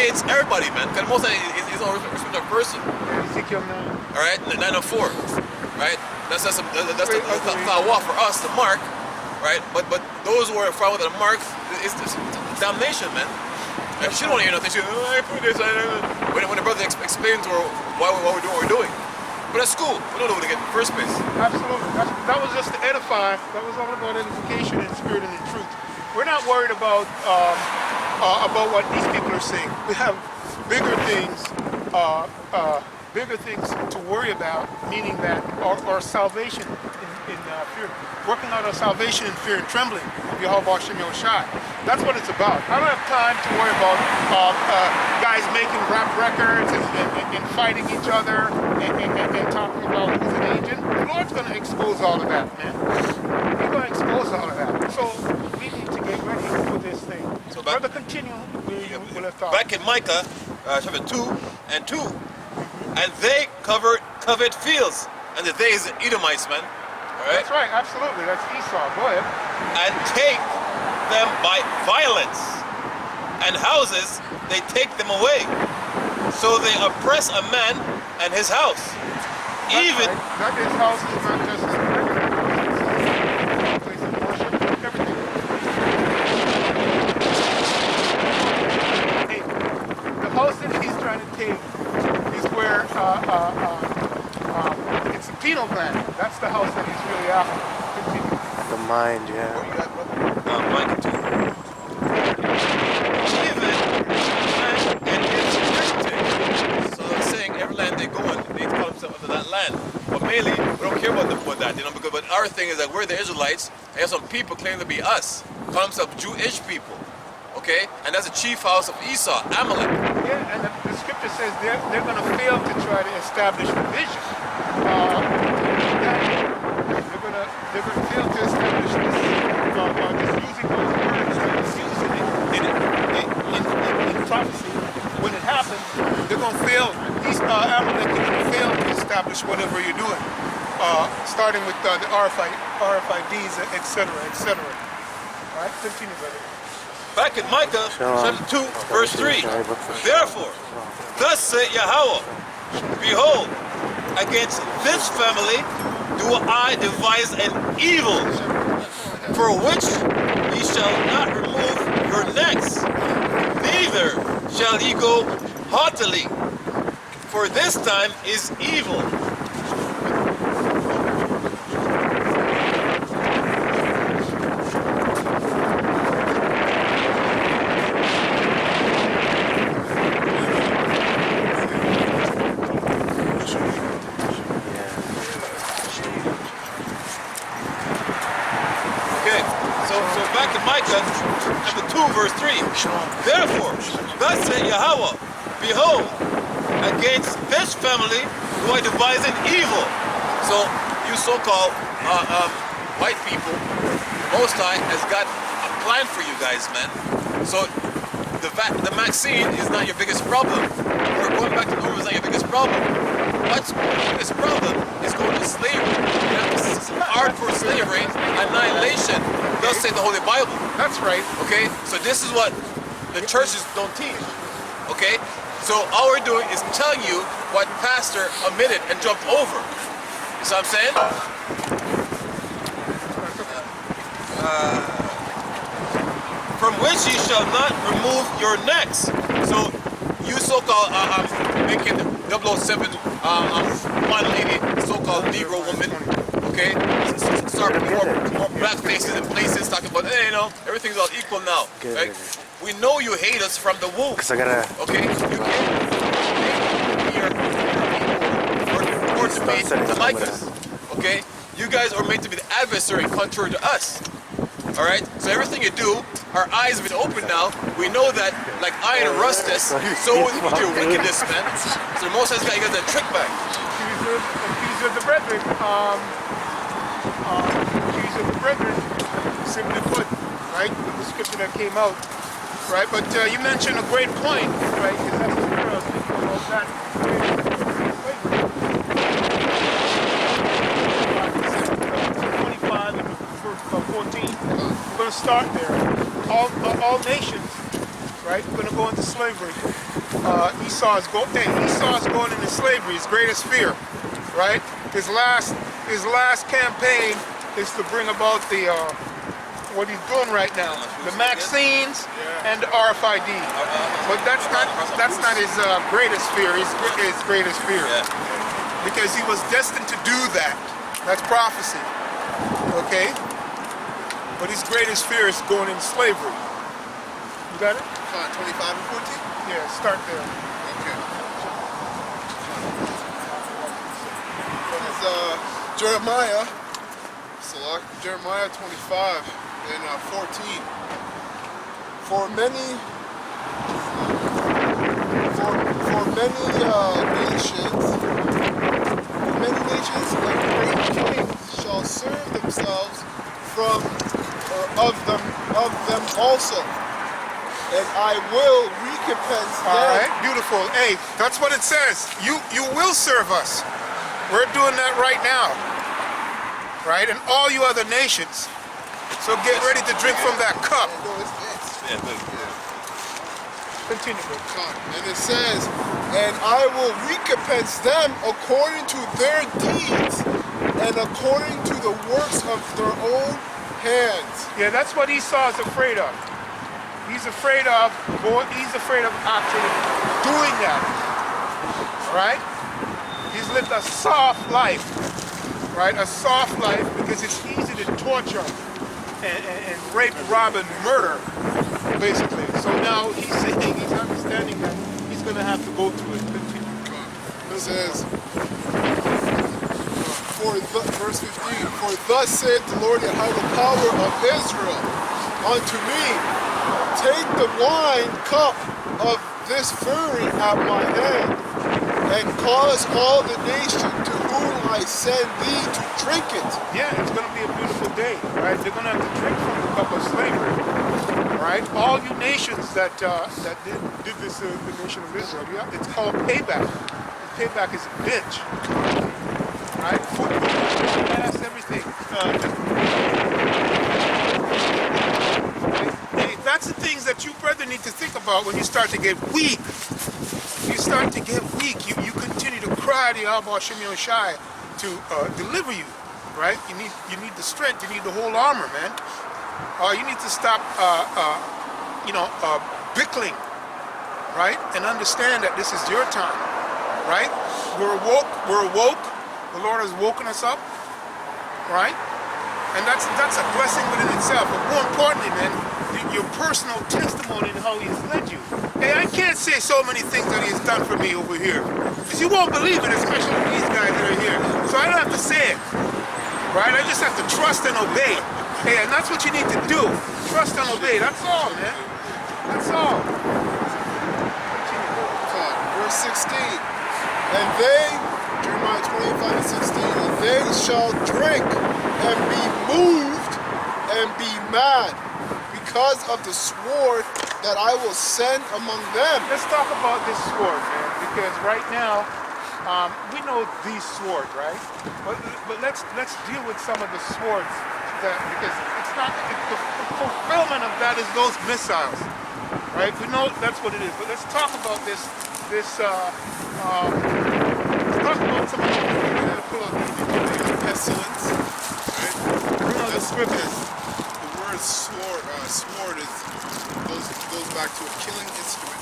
hates everybody, man. Because most of he's not respect of person. Ezekiel 9. All right, 904. Right? That's the thawa for us, the mark. Right? But those who are following the mark, it's damnation, man. And she don't hear nothing. She, I put this. When the brother explains to her why we're doing what we're doing. But that's school. We don't know what to get in the first place. Absolutely. That was just to edify. That was all about edification in spirit and in truth. We're not worried about what these people are saying. We have bigger things to worry about, meaning that our salvation in fear, working out our salvation in fear and trembling of Yahweh Shem Yoshai. That's what it's about. I don't have time to worry about guys making rap records and fighting each other and talking about who's an agent. The Lord's going to expose all of that, man. He's going to expose all of that. So we need to get ready for this thing. So Brother, continue where we left off. Back in Micah, chapter 2 and 2, and they covered fields, and the they is the Edomites, man. All right? That's right, absolutely. That's Esau. Go ahead. And take them by violence, and houses they take them away. So they oppress a man and his house. That's even right. Not his house is not just his place of worship, everything. Hey, the house that he's trying to take is where it's a penal gland. That's the house that he's really after. Continue. The mind, yeah. What you got, brother? Mike, continue. Even and its heritage. So they're saying every land they go on, they call themselves under that land. But mainly, we don't care about that, you know, because but our thing is that we're the Israelites, and have some people claim to be us, call themselves Jewish people. Okay? And that's the chief house of Esau, Amalek. Yeah, and the scripture says they're going to fail to try to establish the vision. They're going to fail to establish this, just using those words, just using it in prophecy. When it happens, they're going to fail. These Amalek are going to fail to establish whatever you're doing, starting with the RFIDs, etc., etc. All right, continue, brother. Back in Micah, chapter 2, verse 3. Therefore, thus saith Yahweh, behold, against this family do I devise an evil, for which ye shall not remove your necks, neither shall ye go haughtily, for this time is evil. So back in Micah, chapter 2, verse 3. Therefore, thus saith Yahweh, behold, against this family do I devise an evil. So you so-called white people, Most High has got a plan for you guys, man. So the Maxine is not your biggest problem. Or going back to normal is not your biggest problem. What's this problem is going to slavery. This is hardcore slavery, annihilation. Thus say the Holy Bible. That's right. Okay? So this is what the churches don't teach. Okay? So all we're doing is telling you what pastor omitted and jumped over. You see what I'm saying? From which ye shall not remove your necks. So you so-called making 007 final lady, so-called Negro woman, okay? Start more black faces in places, talking about, hey, you know, everything's all equal now. Right? We know you hate us from the womb. Okay? You can't to be to like us. Okay? You guys are made to be the adversary contrary to us. Alright? So everything you do, our eyes have been open now. We know that like iron rusts, so with your wickedness, man. So the Most High's got you guys that trick back. Accuser of the brethren. Accuser of the brethren, simply put, right? The scripture that came out. Right, but you mentioned a great point, right? Because that's what I was thinking about that. 25 and verse 14. We're going to start there. All nations right? We're going to go into slavery. Esau's going into slavery, his greatest fear, right? His last campaign is to bring about the what he's doing right now, the Maxines and the RFID. But that's not his greatest fear. His greatest fear, because he was destined to do that. That's prophecy. Okay. But his greatest fear is going into slavery. You got it? 25 and 14? Yeah, start there. Okay. It's Jeremiah 25 and 14. For many nations and great kings shall serve themselves of them also, and I will recompense them. All right, beautiful. Hey, that's what it says. You will serve us. We're doing that right now, right? And all you other nations. So get ready to drink from that cup. Continue. And it says, and I will recompense them according to their deeds and according to the works of their own hands. Yeah, that's what Esau is afraid of. He's afraid of actually doing that. Right? He's lived a soft life. Right? A soft life because it's easy to torture and rape, rob, and murder, basically. So now he's understanding that he's going to have to go through it. It says, verse 15, for thus saith the Lord Yahweh, the power of Israel, unto me, take the wine cup of this fury at my hand, and cause all the nation to whom I send thee to drink it. Yeah, it's going to be a beautiful day, right? They're going to have to drink from the cup of slavery, right? All you nations that did this, the nation of Israel, yeah, it's called payback. And payback is a bitch, right? Food, gas, everything. That's the things that you, brother, need to think about when you start to get weak. You start to get weak. You continue to cry to Yahweh Shem Shai to deliver you, right? You need the strength. You need the whole armor, man. You need to stop, bickling, right? And understand that this is your time, right? We're awoke. The Lord has woken us up, right? And that's a blessing within itself. But more importantly, man, your personal testimony and how He has led you. Hey, I can't say so many things that He has done for me over here, because you won't believe it, especially these guys that are here. So I don't have to say it, right? I just have to trust and obey. Hey, and that's what you need to do. Trust and obey. That's all, man. That's all. Verse 16. And they, Jeremiah 25 and 16, and they shall drink and be moved and be mad because of the sword that I will send among them. Let's talk about this sword, man, because right now, we know these swords, right? But let's deal with some of the swords because it's not the fulfillment of that is those missiles, right? We know that's what it is. But let's talk about this. Let's talk about some of the pestilence, right? the scriptures. The word sword goes back to a killing instrument.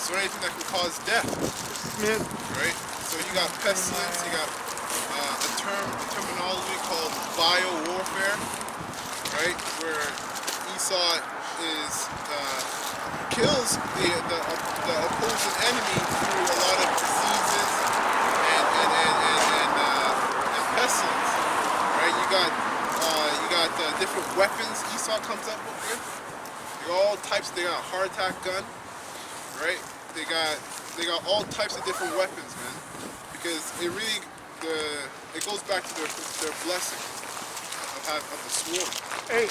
So anything that can cause death, right? So you got pestilence. You got a terminology called bio-warfare, right? Where Esau kills the opposing enemy through a lot of diseases and pestilence, right? You got different weapons Esau comes up with. They got all types. They got a heart attack gun, right? They got all types of different weapons, man. Because it goes back to their blessing of the sword. Hey,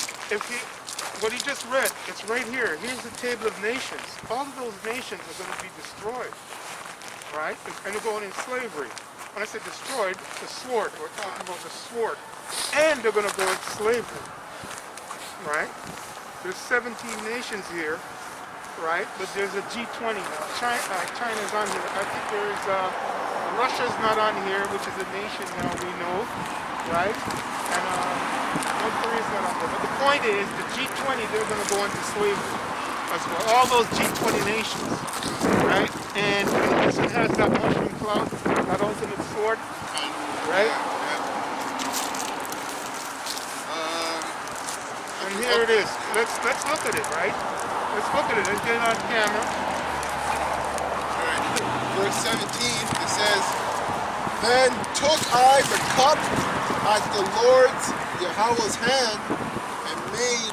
what he just read, it's right here. Here's the table of nations. All of those nations are going to be destroyed, right? And they're going in slavery. When I said destroyed, the sword. We're talking about the sword. And they're going to go into slavery, right? There's 17 nations here, right? But there's a G20 now. China's on here. I think there's Russia's not on here, which is a nation now we know, right? And North Korea's not on there. But the point is, the G20, they're going to go into slavery as well. All those G20 nations, right? And this one has that mushroom cloud, that ultimate sword, right? And here it is. Let's look at it, right? Let's look at it. Let's get it on camera. Alright. Verse 17, it says, Then took I the cup at the Lord's Yahweh's hand and made